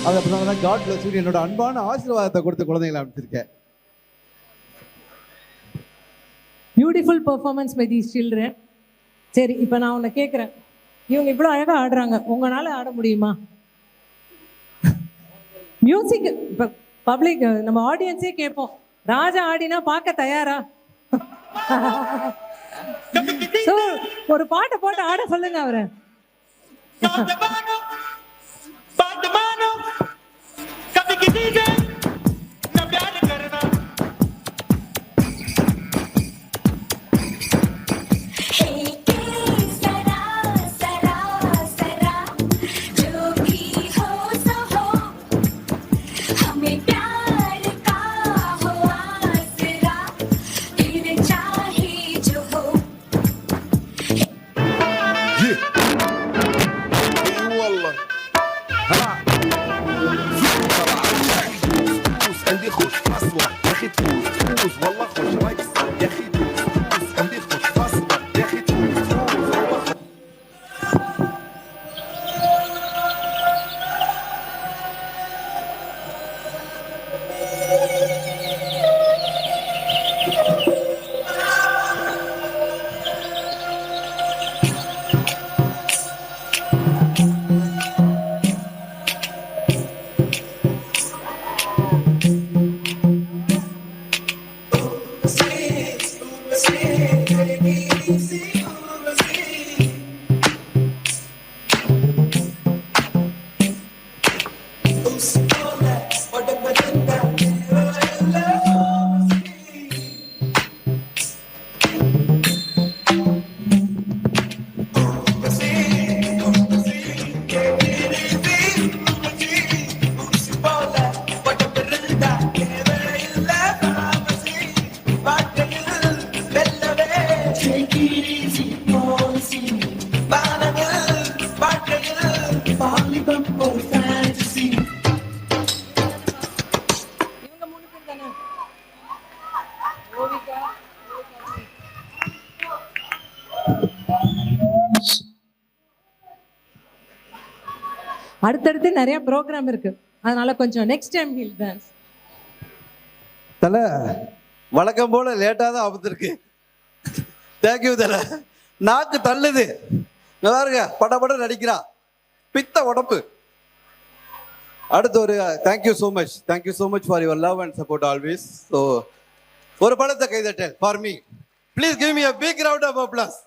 அது அப்பதான் God bless you என்னோட அன்பான ஆசீர்வாதத்தை கொடுத்து குழந்தைகளை அனுப்பிச்சிருக்கேன். Beautiful performance by these children. சரி, இப்போ நான் உன்னை கேட்குறேன், இவங்க இவ்வளோ அழகாக ஆடுறாங்க, உங்களால் ஆட முடியுமா? மியூசிக் இப்போ பப்ளிக் நம்ம ஆடியன்ஸே கேட்போம், ராஜா ஆடினா பார்க்க தயாரா? ஸோ ஒரு பாட்டை போட்டு ஆட சொல்லுங்க அவரை. அடுத்தடுத்து நிறைய ப்ரோக்ராம் இருக்கு, அதனால கொஞ்சம் நெக்ஸ்ட் டைம் ஹில் டான்ஸ். தல வழக்கம் போல லேட்டாக தான் ஆபத்திருக்கு. தேங்க்யூ தல. நாக்கு தள்ளுது பாருங்க, பட நடிக்கிறா, பித்த உடம்பு. அடுத்து ஒரு thank you so much for your love and support always. So ஒரு படத்தை கைதட்டல் for me. Please give me a big round of applause.